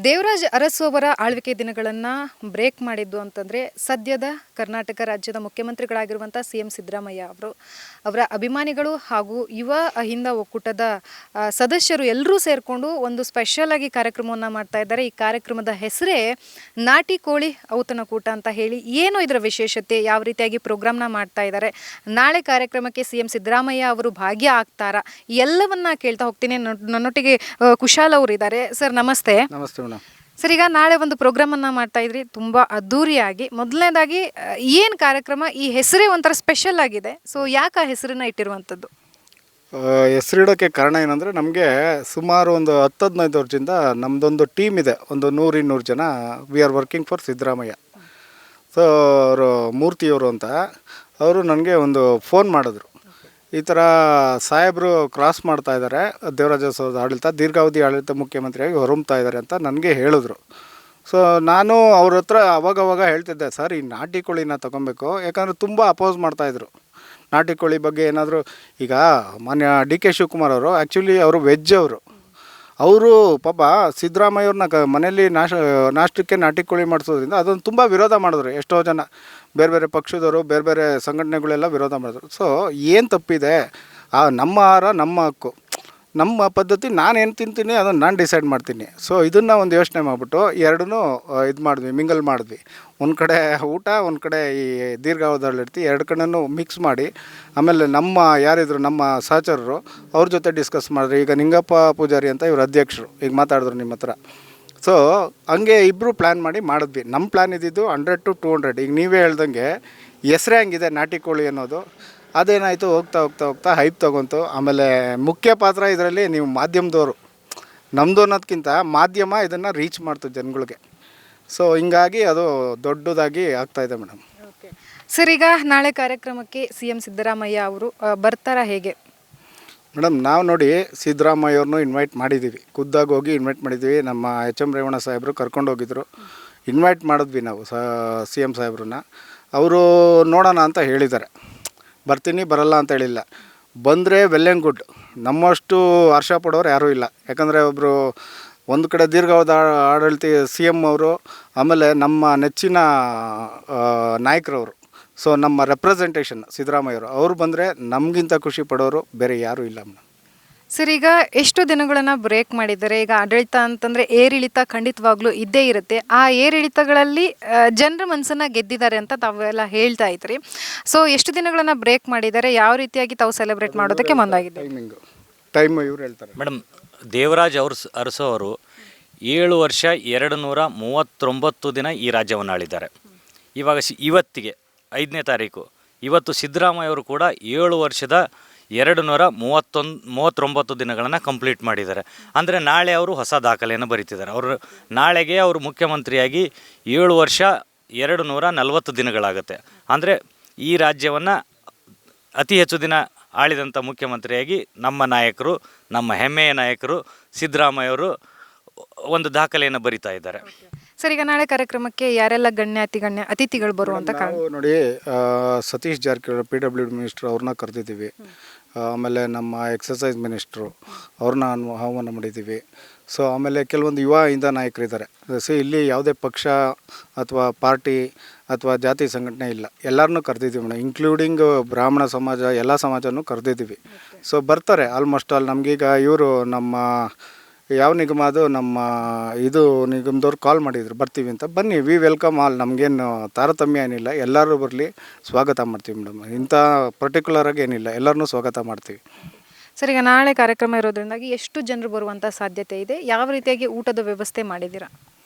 ದೇವರಾಜ್ ಅರಸು ಅವರ ಆಳ್ವಿಕೆ ದಿನಗಳನ್ನು ಬ್ರೇಕ್ ಮಾಡಿದ್ದು ಅಂತಂದರೆ ಸದ್ಯದ ಕರ್ನಾಟಕ ರಾಜ್ಯದ ಮುಖ್ಯಮಂತ್ರಿಗಳಾಗಿರುವಂಥ CM ಸಿದ್ದರಾಮಯ್ಯ ಅವರ ಅಭಿಮಾನಿಗಳು ಹಾಗೂ ಯುವ ಅಹಿಂದ ಒಕ್ಕೂಟದ ಸದಸ್ಯರು ಎಲ್ಲರೂ ಸೇರಿಕೊಂಡು ಒಂದು ಸ್ಪೆಷಲಾಗಿ ಕಾರ್ಯಕ್ರಮವನ್ನು ಮಾಡ್ತಾ ಇದ್ದಾರೆ. ಈ ಕಾರ್ಯಕ್ರಮದ ಹೆಸರೇ ನಾಟಿ ಕೋಳಿ ಔತಣಕೂಟ ಅಂತ ಹೇಳಿ. ಏನು ಇದರ ವಿಶೇಷತೆ, ಯಾವ ರೀತಿಯಾಗಿ ಪ್ರೋಗ್ರಾಮ್ನ ಮಾಡ್ತಾ ಇದ್ದಾರೆ, ನಾಳೆ ಕಾರ್ಯಕ್ರಮಕ್ಕೆ CM ಸಿದ್ದರಾಮಯ್ಯ ಅವರು ಭಾಗ್ಯ ಆಗ್ತಾರಾ, ಎಲ್ಲವನ್ನ ಕೇಳ್ತಾ ಹೋಗ್ತೀನಿ. ನನ್ನೊಟ್ಟಿಗೆ ಕುಶಾಲ್ ಅವರು ಇದ್ದಾರೆ. ಸರ್ ನಮಸ್ತೆ. ನಮಸ್ತೆ ಮೇಡಮ್. ಸರ್, ಈಗ ನಾಳೆ ಒಂದು ಪ್ರೋಗ್ರಾಮನ್ನು ಮಾಡ್ತಾ ಇದ್ರಿ, ತುಂಬ ಅದ್ಧೂರಿಯಾಗಿ. ಮೊದಲನೇದಾಗಿ ಏನು ಕಾರ್ಯಕ್ರಮ, ಈ ಹೆಸರೇ ಒಂಥರ ಸ್ಪೆಷಲ್ ಆಗಿದೆ. ಸೊ ಯಾಕೆ ಆ ಹೆಸರನ್ನ ಇಟ್ಟಿರುವಂಥದ್ದು? ಹೆಸರಿಡೋಕ್ಕೆ ಕಾರಣ ಏನಂದರೆ, ನಮಗೆ ಸುಮಾರು ಒಂದು 10-15 ವರ್ಷದಿಂದ ನಮ್ಮದೊಂದು ಟೀಮ್ ಇದೆ, ಒಂದು 100-200 ಜನ. We are working for Siddaramaiah. So ಅವರು ಮೂರ್ತಿಯವರು ಅಂತ ಅವರು ನನಗೆ ಒಂದು ಫೋನ್ ಮಾಡಿದ್ರು. ಈ ಥರ ಸಾಹೇಬರು ಕ್ರಾಸ್ ಮಾಡ್ತಾ ಇದ್ದಾರೆ, ದೇವರಾಜ ಅರಸು ಆಡಳಿತ ದೀರ್ಘಾವಧಿ ಆಡಳಿತ ಮುಖ್ಯಮಂತ್ರಿಯಾಗಿ ಹೊರಮ್ತಾ ಇದ್ದಾರೆ ಅಂತ ನನಗೆ ಹೇಳಿದ್ರು. ಸೊ ನಾನು ಅವ್ರ ಹತ್ರ ಅವಾಗವಾಗ ಹೇಳ್ತಿದ್ದೆ, ಸರ್ ಈ ನಾಟಿ ಕೋಳಿನ ತೊಗೊಬೇಕು, ಯಾಕಂದರೆ ತುಂಬ ಅಪೋಸ್ ಮಾಡ್ತಾಯಿದ್ರು ನಾಟಿ ಕೋಳಿ ಬಗ್ಗೆ. ಏನಾದರೂ ಈಗ ಮಾನ್ಯ DK ಶಿವಕುಮಾರ್ ಅವರು ಆ್ಯಕ್ಚುಲಿ ಅವರು ವೆಜ್ ಅವರು ಪಾಪ ಸಿದ್ದರಾಮಯ್ಯವ್ರನ್ನ ಮನೆಯಲ್ಲಿ ನಾಷ್ಟಕ್ಕೆ ನಾಟಿ ಕೋಳಿ ಮಾಡಿಸೋದ್ರಿಂದ ಅದನ್ನು ತುಂಬ ವಿರೋಧ ಮಾಡಿದ್ರು. ಎಷ್ಟೋ ಜನ ಬೇರೆ ಬೇರೆ ಪಕ್ಷದವರು, ಬೇರೆ ಬೇರೆ ಸಂಘಟನೆಗಳೆಲ್ಲ ವಿರೋಧ ಮಾಡಿದ್ರು. ಸೊ ಏನು ತಪ್ಪಿದೆ, ನಮ್ಮ ಆಹಾರ ನಮ್ಮ ಹಕ್ಕು, ನಮ್ಮ ಪದ್ಧತಿ, ನಾನೇನು ತಿಂತೀನಿ ಅದನ್ನು ನಾನು ಡಿಸೈಡ್ ಮಾಡ್ತೀನಿ. ಸೊ ಇದನ್ನು ಒಂದು ಯೋಚನೆ ಮಾಡಿಬಿಟ್ಟು ಎರಡನ್ನೂ ಇದು ಮಾಡಿದ್ವಿ, ಮಿಂಗಲ್ ಮಾಡಿದ್ವಿ. ಒಂದು ಕಡೆ ಊಟ, ಒಂದು ಕಡೆ ಈ ದೀರ್ಘಾವಧಿಯಲ್ಲಿರ್ತಿ, ಎರಡು ಕಡೆನೂ ಮಿಕ್ಸ್ ಮಾಡಿ, ಆಮೇಲೆ ನಮ್ಮ ಯಾರಿದ್ರು ನಮ್ಮ ಸಹಚರರು ಅವ್ರ ಜೊತೆ ಡಿಸ್ಕಸ್ ಮಾಡಿದ್ರಿ. ಈಗ ನಿಂಗಪ್ಪ ಪೂಜಾರಿ ಅಂತ ಇವ್ರ ಅಧ್ಯಕ್ಷರು ಈಗ ಮಾತಾಡಿದ್ರು ನಿಮ್ಮ ಹತ್ರ. ಸೊ ಹಂಗೆ ಇಬ್ಬರು ಪ್ಲ್ಯಾನ್ ಮಾಡಿ ಮಾಡಿದ್ವಿ. ನಮ್ಮ ಪ್ಲ್ಯಾನ್ ಇದ್ದಿದ್ದು 100 to 200. ಈಗ ನೀವೇ ಹೇಳ್ದಂಗೆ ಹೆಸರೇ ಹಂಗಿದೆ ನಾಟಿ ಕೋಳಿ ಅನ್ನೋದು. ಅದೇನಾಯಿತು, ಹೋಗ್ತಾ ಹೋಗ್ತಾ ಹೋಗ್ತಾ ಹೈಪ್ ತೊಗೊಂತು. ಆಮೇಲೆ ಮುಖ್ಯ ಪಾತ್ರ ಇದರಲ್ಲಿ ನೀವು ಮಾಧ್ಯಮದವರು, ನಮ್ಮದು ಅನ್ನೋದಕ್ಕಿಂತ ಮಾಧ್ಯಮ ಇದನ್ನು ರೀಚ್ ಮಾಡ್ತು ಜನಗಳಿಗೆ. ಸೊ ಹಿಂಗಾಗಿ ಅದು ದೊಡ್ಡದಾಗಿ ಆಗ್ತಾಯಿದೆ ಮೇಡಮ್. ಓಕೆ ಸರ್, ಈಗ ನಾಳೆ ಕಾರ್ಯಕ್ರಮಕ್ಕೆ CM ಸಿದ್ದರಾಮಯ್ಯ ಅವರು ಬರ್ತಾರಾ ಹೇಗೆ? ಮೇಡಮ್, ನಾವು ನೋಡಿ ಸಿದ್ದರಾಮಯ್ಯವ್ರನ್ನೂ ಇನ್ವೈಟ್ ಮಾಡಿದ್ದೀವಿ, ಖುದ್ದಾಗಿ ಹೋಗಿ ಇನ್ವೈಟ್ ಮಾಡಿದ್ದೀವಿ. ನಮ್ಮ HM ರೇವಣ್ಣ ಸಾಹೇಬರು ಕರ್ಕೊಂಡೋಗಿದ್ರು, ಇನ್ವೈಟ್ ಮಾಡಿದ್ವಿ ನಾವು CM ಸಾಹೇಬ್ರನ್ನ. ಅವರು ನೋಡೋಣ ಅಂತ ಹೇಳಿದ್ದಾರೆ, ಬರ್ತೀನಿ ಬರಲ್ಲ ಅಂತ ಹೇಳಿಲ್ಲ. ಬಂದರೆ ವೆಲ್ ಆ್ಯಂಡ್ ಗುಡ್, ನಮ್ಮಷ್ಟು ಹರ್ಷ ಪಡೋರು ಯಾರೂ ಇಲ್ಲ. ಯಾಕಂದರೆ ಒಬ್ಬರು ಒಂದು ಕಡೆ ದೀರ್ಘಾವಧಿ ಆಡಳಿತ CM ಅವರು, ಆಮೇಲೆ ನಮ್ಮ ನೆಚ್ಚಿನ ನಾಯಕರವರು. ಸೊ ನಮ್ಮ ರೆಪ್ರೆಸೆಂಟೇಷನ್ ಸಿದ್ದರಾಮಯ್ಯವರು, ಅವರು ಬಂದರೆ ನಮಗಿಂತ ಖುಷಿ ಪಡೋರು ಬೇರೆ ಯಾರೂ ಇಲ್ಲ ಮೇಡಮ್. ಸರ್, ಈಗ ಎಷ್ಟು ದಿನಗಳನ್ನು ಬ್ರೇಕ್ ಮಾಡಿದ್ದಾರೆ? ಈಗ ಆಡಳಿತ ಅಂತಂದರೆ ಏರಿಳಿತ ಖಂಡಿತವಾಗ್ಲೂ ಇದ್ದೇ ಇರುತ್ತೆ. ಆ ಏರಿಳಿತಗಳಲ್ಲಿ ಜನರ ಮನಸ್ಸನ್ನು ಗೆದ್ದಿದ್ದಾರೆ ಅಂತ ತಾವೆಲ್ಲ ಹೇಳ್ತಾ ಇದ್ರಿ. ಸೊ ಎಷ್ಟು ದಿನಗಳನ್ನು ಬ್ರೇಕ್ ಮಾಡಿದ್ದಾರೆ, ಯಾವ ರೀತಿಯಾಗಿ ತಾವು ಸೆಲೆಬ್ರೇಟ್ ಮಾಡೋದಕ್ಕೆ ಮುಂದಾಗಿದೆ? ಟೈಮ್ ಇವ್ರು ಹೇಳ್ತಾರೆ ಮೇಡಮ್. ದೇವರಾಜ್ ಅರಸು ಅವರು 7 ವರ್ಷ 239 ದಿನ ಈ ರಾಜ್ಯವನ್ನು ಆಳಿದ್ದಾರೆ. ಇವಾಗ ಇವತ್ತಿಗೆ 5ನೇ ತಾರೀಕು, ಇವತ್ತು ಸಿದ್ದರಾಮಯ್ಯ ಅವರು ಕೂಡ 7 ವರ್ಷದ 239 ದಿನಗಳನ್ನು ಕಂಪ್ಲೀಟ್ ಮಾಡಿದ್ದಾರೆ. ಅಂದರೆ ನಾಳೆ ಅವರು ಹೊಸ ದಾಖಲೆಯನ್ನು ಬರೀತಿದ್ದಾರೆ. ಅವರು ನಾಳೆಗೆ ಅವರು ಮುಖ್ಯಮಂತ್ರಿಯಾಗಿ 7 ವರ್ಷ 240 ದಿನಗಳಾಗುತ್ತೆ. ಅಂದರೆ ಈ ರಾಜ್ಯವನ್ನು ಅತಿ ಹೆಚ್ಚು ದಿನ ಆಳಿದಂಥ ಮುಖ್ಯಮಂತ್ರಿಯಾಗಿ ನಮ್ಮ ನಾಯಕರು, ನಮ್ಮ ಹೆಮ್ಮೆಯ ನಾಯಕರು ಸಿದ್ದರಾಮಯ್ಯವರು ಒಂದು ದಾಖಲೆಯನ್ನು ಬರಿತಾ ಇದ್ದಾರೆ. ಸರ್, ಈಗ ನಾಳೆ ಕಾರ್ಯಕ್ರಮಕ್ಕೆ ಯಾರೆಲ್ಲ ಗಣ್ಯ ಅತಿಥಿಗಳು ಬರುವಂಥ ನೋಡಿ, ಸತೀಶ್ ಜಾರಕಿಹೊಳಿ PWD ಮಿನಿಸ್ಟ್ರು ಅವ್ರನ್ನ ಕರೆದಿದ್ದೀವಿ. ಆಮೇಲೆ ನಮ್ಮ ಎಕ್ಸಸೈಸ್ ಮಿನಿಸ್ಟ್ರು ಅವ್ರನ್ನ ಆಹ್ವಾನ ಮಾಡಿದ್ದೀವಿ. ಸೊ ಆಮೇಲೆ ಕೆಲವೊಂದು ಯುವ ಹಿಂದ ನಾಯಕರಿದ್ದಾರೆ. ಇಲ್ಲಿ ಯಾವುದೇ ಪಕ್ಷ ಅಥವಾ ಪಾರ್ಟಿ ಅಥವಾ ಜಾತಿ ಸಂಘಟನೆ ಇಲ್ಲ, ಎಲ್ಲರನ್ನೂ ಕರೆದಿದ್ದೀವಿ ಮೇಡಮ್, ಇನ್ಕ್ಲೂಡಿಂಗ್ ಬ್ರಾಹ್ಮಣ ಸಮಾಜ, ಎಲ್ಲ ಸಮಾಜನೂ ಕರೆದಿದ್ದೀವಿ. ಸೊ ಬರ್ತಾರೆ ಆಲ್ಮೋಸ್ಟ್ ಆಲ್. ನಮಗೀಗ ಇವರು ನಮ್ಮ ಯಾವ ನಿಗಮ ಅದು, ನಮ್ಮ ಇದು ನಿಗಮದವ್ರು ಕಾಲ್ ಮಾಡಿದ್ರು ಬರ್ತೀವಿ ಅಂತ. ಬನ್ನಿ, ವಿ ವೆಲ್ಕಮ್ ಆಲ್, ನಮಗೇನು ತಾರತಮ್ಯ ಏನಿಲ್ಲ, ಎಲ್ಲರೂ ಬರಲಿ, ಸ್ವಾಗತ ಮಾಡ್ತೀವಿ ಮೇಡಮ್. ಇಂಥ ಪರ್ಟಿಕ್ಯುಲರಾಗಿ ಏನಿಲ್ಲ, ಎಲ್ಲರನ್ನೂ ಸ್ವಾಗತ ಮಾಡ್ತೀವಿ. ಸರ್, ಈಗ ನಾಳೆ ಕಾರ್ಯಕ್ರಮ ಇರೋದ್ರಿಂದಾಗಿ ಎಷ್ಟು ಜನರು ಬರುವಂಥ ಸಾಧ್ಯತೆ ಇದೆ? ಯಾವ ರೀತಿಯಾಗಿ ಊಟದ ವ್ಯವಸ್ಥೆ ಮಾಡಿದ್ದೀರಾ?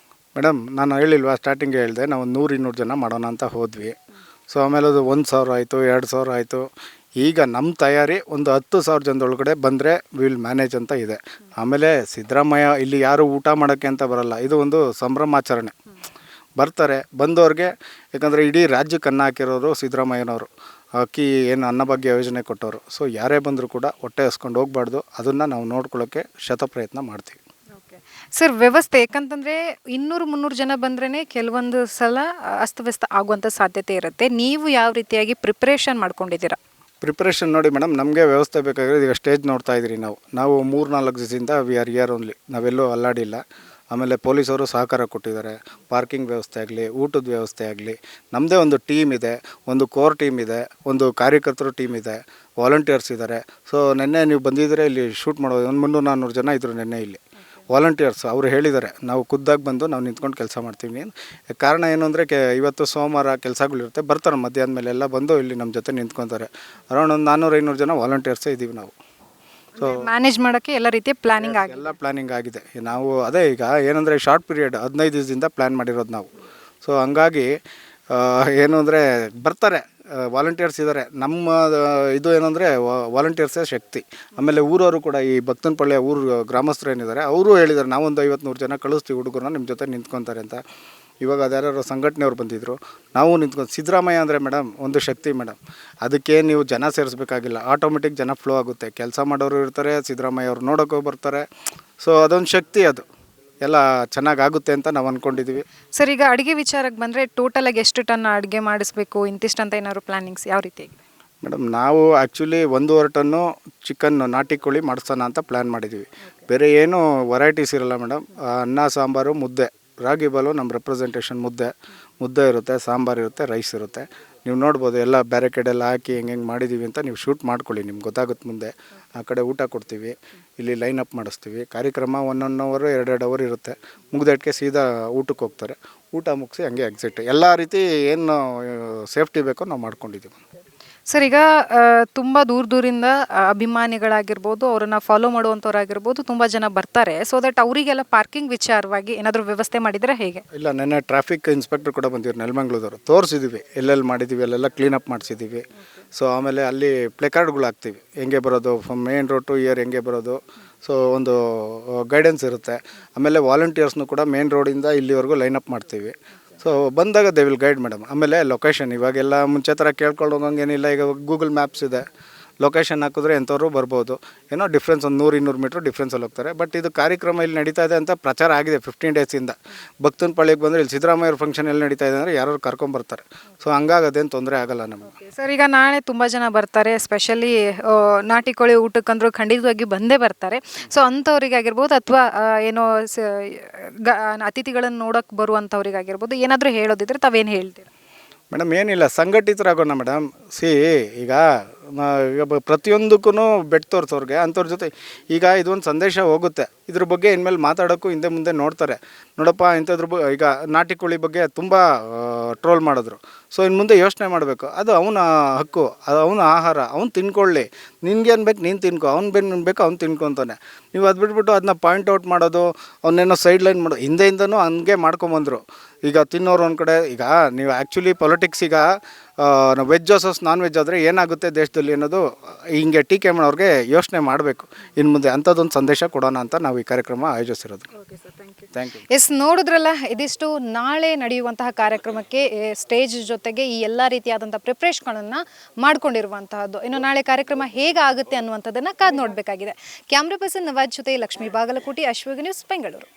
ಮೇಡಮ್, ನಾನು ಹೇಳಿಲ್ವಾ, ಸ್ಟಾರ್ಟಿಂಗ್ ಹೇಳಿದೆ, ನಾವು 100-200 ಜನ ಮಾಡೋಣ ಅಂತ ಹೋದ್ವಿ. ಸೊ ಆಮೇಲೆ ಅದು 1,000 ಆಯಿತು, 2,000 ಆಯಿತು. ಈಗ ನಮ್ಮ ತಯಾರಿ ಒಂದು 10,000 ಜನದೊಳಗಡೆ ಬಂದರೆ ವಿಲ್ ಮ್ಯಾನೇಜ್ ಅಂತ ಇದೆ. ಆಮೇಲೆ ಸಿದ್ದರಾಮಯ್ಯ ಇಲ್ಲಿ ಯಾರು ಊಟ ಮಾಡೋಕ್ಕೆ ಅಂತ ಬರಲ್ಲ, ಇದು ಒಂದು ಸಂಭ್ರಮಾಚರಣೆ. ಬರ್ತಾರೆ, ಬಂದವ್ರಿಗೆ, ಯಾಕಂದರೆ ಇಡೀ ರಾಜ್ಯಕ್ಕೆ ಅನ್ನ ಹಾಕಿರೋರು ಸಿದ್ದರಾಮಯ್ಯನವರು, ಅಕ್ಕಿ ಏನು ಅನ್ನಭಾಗ್ಯ ಯೋಜನೆ ಕೊಟ್ಟವರು. ಸೊ ಯಾರೇ ಬಂದರೂ ಕೂಡ ಹೊಟ್ಟೆ ಹಸ್ಕೊಂಡು ಹೋಗಬಾರ್ದು, ಅದನ್ನು ನಾವು ನೋಡ್ಕೊಳ್ಳೋಕ್ಕೆ ಶತಪ್ರಯತ್ನ ಮಾಡ್ತೀವಿ. ಸರ್, ವ್ಯವಸ್ಥೆ ಯಾಕಂತಂದರೆ 200-300 ಜನ ಬಂದ್ರೇ ಕೆಲವೊಂದು ಸಲ ಅಸ್ತವ್ಯಸ್ತ ಆಗುವಂಥ ಸಾಧ್ಯತೆ ಇರುತ್ತೆ. ನೀವು ಯಾವ ರೀತಿಯಾಗಿ ಪ್ರಿಪ್ರೇಷನ್ ಮಾಡ್ಕೊಂಡಿದ್ದೀರಾ? ಪ್ರಿಪ್ರೇಷನ್ ನೋಡಿ ಮೇಡಮ್, ನಮಗೆ ವ್ಯವಸ್ಥೆ ಬೇಕಾಗಿರೋದು. ಈಗ ಸ್ಟೇಜ್ ನೋಡ್ತಾ ಇದ್ದೀರಿ ನಾವು 3-4 ದಿವಸದಿಂದ ವಿ ಆರ್ ಇಯರ್ ಓನ್ಲಿ, ನಾವೆಲ್ಲೂ ಅಲ್ಲಾಡಿಲ್ಲ. ಆಮೇಲೆ ಪೊಲೀಸವರು ಸಹಕಾರ ಕೊಟ್ಟಿದ್ದಾರೆ. ಪಾರ್ಕಿಂಗ್ ವ್ಯವಸ್ಥೆ ಆಗಲಿ, ಊಟದ ವ್ಯವಸ್ಥೆ ಆಗಲಿ, ನಮ್ಮದೇ ಒಂದು ಟೀಮ್ ಇದೆ, ಒಂದು ಕೋರ್ ಟೀಮ್ ಇದೆ, ಒಂದು ಕಾರ್ಯಕರ್ತರು ಟೀಮ್ ಇದೆ, ವಾಲಂಟಿಯರ್ಸ್ ಇದ್ದಾರೆ. ಸೊ ನಿನ್ನೆ ನೀವು ಬಂದಿದ್ದರೆ ಇಲ್ಲಿ ಶೂಟ್ ಮಾಡೋದು ಒಂದು 300-400 ಜನ ಇದ್ದರು ನಿನ್ನೆ ಇಲ್ಲಿ ವಾಲಂಟಿಯರ್ಸ್. ಅವರು ಹೇಳಿದ್ದಾರೆ ನಾವು ಖುದ್ದಾಗಿ ಬಂದು ನಾವು ನಿಂತ್ಕೊಂಡು ಕೆಲಸ ಮಾಡ್ತೀವಿ. ಕಾರಣ ಏನು ಅಂದರೆ ಇವತ್ತು ಸೋಮವಾರ ಕೆಲಸಗಳಿರುತ್ತೆ, ಬರ್ತಾರೆ ಮಧ್ಯಾಹ್ನ ಮೇಲೆ ಎಲ್ಲ ಬಂದು ಇಲ್ಲಿ ನಮ್ಮ ಜೊತೆ ನಿಂತ್ಕೊತಾರೆ. ಅರೌಂಡ್ ಒಂದು 400-500 ಜನ ವಾಲಂಟಿಯರ್ಸೇ ಇದ್ದೀವಿ ನಾವು. ಸೊ ಮ್ಯಾನೇಜ್ ಮಾಡೋಕ್ಕೆ ಎಲ್ಲ ರೀತಿಯ ಪ್ಲಾನಿಂಗ್ ಆಗಿ ಎಲ್ಲ ಪ್ಲ್ಯಾನಿಂಗ್ ಆಗಿದೆ. ನಾವು ಅದೇ ಈಗ ಏನಂದರೆ ಶಾರ್ಟ್ ಪೀರಿಯಡ್ 15 ದಿವಸದಿಂದ ಪ್ಲ್ಯಾನ್ ಮಾಡಿರೋದು ನಾವು. ಸೊ ಹಂಗಾಗಿ ಏನು ಅಂದರೆ ಬರ್ತಾರೆ ವಾಲಂಟಿಯರ್ಸ್ ಇದ್ದಾರೆ. ನಮ್ಮ ಇದು ಏನಂದರೆ ವಾಲಂಟಿಯರ್ಸೇ ಶಕ್ತಿ. ಆಮೇಲೆ ಊರವರು ಕೂಡ ಈ ಭಕ್ತನಪಳ್ಳಿಯ ಊರು ಗ್ರಾಮಸ್ಥರು ಏನಿದ್ದಾರೆ ಅವರು ಹೇಳಿದ್ದಾರೆ ನಾವೊಂದು 50-100 ಜನ ಕಳಿಸ್ತೀವಿ ಹುಡುಗರನ್ನ ನಿಮ್ಮ ಜೊತೆ ನಿಂತ್ಕೊತಾರೆ ಅಂತ. ಇವಾಗ ಅದ್ಯಾರು ಸಂಘಟನೆಯವ್ರು ಬಂದಿದ್ದರು, ನಾವು ನಿಂತ್ಕೊಂಡು ಸಿದ್ದರಾಮಯ್ಯ ಅಂದರೆ ಮೇಡಮ್ ಒಂದು ಶಕ್ತಿ ಮೇಡಮ್. ಅದಕ್ಕೆ ನೀವು ಜನ ಸೇರಿಸ್ಬೇಕಾಗಿಲ್ಲ, ಆಟೋಮೆಟಿಕ್ ಜನ ಫ್ಲೋ ಆಗುತ್ತೆ. ಕೆಲಸ ಮಾಡೋರು ಇರ್ತಾರೆ, ಸಿದ್ದರಾಮಯ್ಯ ಅವ್ರು ನೋಡೋಕೆ ಬರ್ತಾರೆ. ಸೊ ಅದೊಂದು ಶಕ್ತಿ, ಅದು ಎಲ್ಲ ಚೆನ್ನಾಗಾಗುತ್ತೆ ಅಂತ ನಾವು ಅಂದ್ಕೊಂಡಿದ್ದೀವಿ. ಸರ್, ಈಗ ಅಡುಗೆ ವಿಚಾರಕ್ಕೆ ಬಂದರೆ ಟೋಟಲಾಗಿ ಎಷ್ಟು ಟನ್ ಅಡುಗೆ ಮಾಡಿಸ್ಬೇಕು ಇಂತಿಷ್ಟು ಅಂತ ಏನಾದ್ರು ಪ್ಲಾನಿಂಗ್ಸ್ ಯಾವ ರೀತಿ? ಮೇಡಮ್ ನಾವು ಆ್ಯಕ್ಚುಲಿ 1.5 ಟನ್ನು ಚಿಕನ್ ನಾಟಿ ಕೋಳಿ ಮಾಡಿಸೋಣ ಅಂತ ಪ್ಲ್ಯಾನ್ ಮಾಡಿದ್ದೀವಿ. ಬೇರೆ ಏನೂ ವೆರೈಟೀಸ್ ಇರಲ್ಲ ಮೇಡಮ್. ಅನ್ನ ಸಾಂಬಾರು ಮುದ್ದೆ, ರಾಗಿ ಬಾಲು ನಮ್ಮ ರೆಪ್ರೆಸೆಂಟೇಷನ್ ಮುದ್ದೆ ಇರುತ್ತೆ, ಸಾಂಬಾರು ಇರುತ್ತೆ, ರೈಸ್ ಇರುತ್ತೆ. ನೀವು ನೋಡ್ಬೋದು ಎಲ್ಲ ಬ್ಯಾರಿಕೇಡೆಲ್ಲ ಹಾಕಿ ಹೆಂಗೆ ಮಾಡಿದ್ದೀವಿ ಅಂತ ನೀವು ಶೂಟ್ ಮಾಡ್ಕೊಳ್ಳಿ, ನಿಮ್ಗೆ ಗೊತ್ತಾಗುತ್ತೆ ಮುಂದೆ. ಆ ಕಡೆ ಊಟ ಕೊಡ್ತೀವಿ, ಇಲ್ಲಿ ಲೈನ್ ಅಪ್ ಮಾಡಿಸ್ತೀವಿ. ಕಾರ್ಯಕ್ರಮ 1 ಅವರ್ 2 ಅವರ್ ಇರುತ್ತೆ. ಮುಗ್ದಟ್ಗೆ ಸೀದಾ ಊಟಕ್ಕೆ ಹೋಗ್ತಾರೆ. ಊಟ ಮುಗಿಸಿ ಹಂಗೆ ಎಕ್ಸಿಟ್. ಎಲ್ಲ ರೀತಿ ಏನು ಸೇಫ್ಟಿ ಬೇಕೋ ನಾವು ಮಾಡ್ಕೊಂಡಿದ್ದೀವಿ. ಸರ್, ಈಗ ತುಂಬ ದೂರದಿಂದ ಅಭಿಮಾನಿಗಳಾಗಿರ್ಬೋದು, ಅವರನ್ನು ಫಾಲೋ ಮಾಡುವಂಥವ್ರಾಗಿರ್ಬೋದು ತುಂಬ ಜನ ಬರ್ತಾರೆ. ಸೊ ದಟ್ ಅವರಿಗೆಲ್ಲ ಪಾರ್ಕಿಂಗ್ ವಿಚಾರವಾಗಿ ಏನಾದರೂ ವ್ಯವಸ್ಥೆ ಮಾಡಿದರೆ ಹೇಗೆ? ಇಲ್ಲ, ನೆನ್ನೆ ಟ್ರಾಫಿಕ್ ಇನ್ಸ್ಪೆಕ್ಟರ್ ಕೂಡ ಬಂದಿದ್ರು ನೆಲಮಂಗ್ಲದವರು, ತೋರಿಸಿದ್ದೀವಿ ಎಲ್ಲೆಲ್ಲಿ ಮಾಡಿದ್ದೀವಿ, ಅಲ್ಲೆಲ್ಲ ಕ್ಲೀನಪ್ ಮಾಡಿಸಿದ್ದೀವಿ. ಸೊ ಆಮೇಲೆ ಅಲ್ಲಿ ಪ್ಲೇಕಾರ್ಡ್ಗಳು ಹಾಕ್ತೀವಿ, ಹೆಂಗೆ ಬರೋದು from main road to here ಹೆಂಗೆ ಬರೋದು. ಸೊ ಒಂದು ಗೈಡೆನ್ಸ್ ಇರುತ್ತೆ. ಆಮೇಲೆ ವಾಲಂಟಿಯರ್ಸ್ನು ಕೂಡ ಮೇನ್ ರೋಡಿಂದ ಇಲ್ಲಿವರೆಗೂ ಲೈನಪ್ ಮಾಡ್ತೀವಿ. ಸೊ ಬಂದಾಗ ದೇ ವಿಲ್ ಗೈಡ್ ಮೇಡಮ್. ಆಮೇಲೆ ಲೊಕೇಶನ್ ಇವಾಗೆಲ್ಲ ಮುಂಚೆ ಥರ ಕೇಳ್ಕೊಂಡು ಹೋಗಂಗೇನಿಲ್ಲ. ಈಗ ಗೂಗಲ್ ಮ್ಯಾಪ್ಸ್ ಇದೆ, ಲೊಕೇಶನ್ ಹಾಕಿದ್ರೆ ಎಂಥವ್ರು ಬರ್ಬೋದು. ಏನೋ ಡಿಫ್ರೆನ್ಸ್ ಒಂದು 100-200 ಮೀಟ್ರ್ ಡಿಫ್ರೆನ್ಸಲ್ಲಿ ಹೋಗ್ತಾರೆ. ಬಟ್ ಇದು ಕಾರ್ಯಕ್ರಮ ಇಲ್ಲಿ ನಡೀತಾ ಇದೆ ಅಂತ ಪ್ರಚಾರ ಆಗಿದೆ 15 ಡೇಸಿಂದ. ಭಕ್ತನಪಳ್ಳಿಗೆ ಬಂದರೆ ಇಲ್ಲಿ ಸಿದ್ದರಾಮಯ್ಯ ಫಂಕ್ಷನ್ ಎಲ್ಲಿ ನಡೀತಾ ಇದೆ ಅಂದರೆ ಯಾರು ಕರ್ಕೊಂಬರ್ತಾರೆ. ಸೊ ಹಂಗಾಗೋದೇನು ತೊಂದರೆ ಆಗೋಲ್ಲ ನಮಗೆ. ಸರ್, ಈಗ ನಾಳೆ ತುಂಬ ಜನ ಬರ್ತಾರೆ, ಸ್ಪೆಷಲಿ ನಾಟಿ ಕೋಳಿ ಊಟಕ್ಕಂದ್ರೂ ಖಂಡಿತವಾಗಿ ಬಂದೇ ಬರ್ತಾರೆ. ಸೊ ಅಂಥವ್ರಿಗಾಗಿರ್ಬೋದು ಅಥವಾ ಏನೋ ಅತಿಥಿಗಳನ್ನು ನೋಡೋಕ್ಕೆ ಬರುವಂಥವ್ರಿಗಾಗಿರ್ಬೋದು ಏನಾದರೂ ಹೇಳೋದಿದ್ರೆ ತಾವೇನು ಹೇಳ್ತೀರಿ? ಮೇಡಮ್ ಏನಿಲ್ಲ, ಸಂಘಟಿತರಾಗೋಣ ಮೇಡಮ್. ಈಗ ಪ್ರತಿಯೊಂದಕ್ಕೂ ಬೆಟ್ ತೋರಿಸೋರ್ಗೆ ಅಂಥವ್ರ ಜೊತೆ ಈಗ ಇದೊಂದು ಸಂದೇಶ ಹೋಗುತ್ತೆ. ಇದ್ರ ಬಗ್ಗೆ ಇನ್ಮೇಲೆ ಮಾತಾಡೋಕ್ಕೂ ಹಿಂದೆ ಮುಂದೆ ನೋಡ್ತಾರೆ. ನೋಡಪ್ಪ ಇಂಥದ್ರ ಈಗ ನಾಟಿ ಕೋಳಿ ಬಗ್ಗೆ ತುಂಬ ಟ್ರೋಲ್ ಮಾಡಿದ್ರು. ಸೊ ಇನ್ನು ಮುಂದೆ ಯೋಚನೆ ಮಾಡಬೇಕು, ಅದು ಅವನ ಹಕ್ಕು, ಅದು ಅವನ ಆಹಾರ, ಅವ್ನು ತಿನ್ಕೊಳ್ಳಿ. ನಿನ್ಗೇನು ಬೇಕು ನೀನು ತಿನ್ಕೊ, ಅವ್ನು ಬೇಕು ಅವ್ನು ತಿನ್ಕೊತಾನೆ. ನೀವು ಅದು ಬಿಟ್ಬಿಟ್ಟು ಅದನ್ನ ಪಾಯಿಂಟ್ ಔಟ್ ಮಾಡೋದು, ಅವನ್ನೇನೋ ಸೈಡ್ ಲೈನ್ ಮಾಡೋದು, ಹಿಂದೆಯಿಂದನೂ ಹಂಗೆ ಮಾಡ್ಕೊಂಬಂದರು. ಈಗ ತಿನ್ನೋರು ಒಂದು ಕಡೆ. ಈಗ ನೀವು ಆ್ಯಕ್ಚುಲಿ ಪೊಲಿಟಿಕ್ಸ್ ಈಗ ವೆಜ್ ವರ್ಸಸ್ ನಾನ್ ವೆಜ್ ಆದರೆ ಏನಾಗುತ್ತೆ ದೇಶದಲ್ಲಿ ಅನ್ನೋದು ಹಿಂಗೆ ಟೀಕೆ ಮಾಡೋರಿಗೆ ಯೋಚನೆ ಮಾಡಬೇಕು. ಇನ್ನು ಮುಂದೆ ಅಂಥದ್ದೊಂದು ಸಂದೇಶ ಕೊಡೋಣ ಅಂತ ನಾವು ಈ ಕಾರ್ಯಕ್ರಮ ಆಯೋಜಿಸಿರೋದು. Thank you. ಎಸ್, ನೋಡಿದ್ರಲ್ಲ, ಇದಿಷ್ಟು ನಾಳೆ ನಡೆಯುವಂತಹ ಕಾರ್ಯಕ್ರಮಕ್ಕೆ ಸ್ಟೇಜ್ ಜೊತೆಗೆ ಈ ಎಲ್ಲ ರೀತಿಯಾದಂಥ ಪ್ರಿಪ್ರೇಷನ್ಗಳನ್ನು ಮಾಡ್ಕೊಂಡಿರುವಂತಹದ್ದು. ಇನ್ನು ನಾಳೆ ಕಾರ್ಯಕ್ರಮ ಹೇಗಾಗುತ್ತೆ ಅನ್ನುವಂಥದ್ದನ್ನು ಕಾದು ನೋಡಬೇಕಾಗಿದೆ. ಕ್ಯಾಮ್ರಾ ಪರ್ಸನ್ ನವಾಜ್ ಜೊತೆ ಲಕ್ಷ್ಮೀ ಬಾಗಲಕೋಟೆ, ಅಶ್ವಗ್ ನ್ಯೂಸ್, ಬೆಂಗಳೂರು.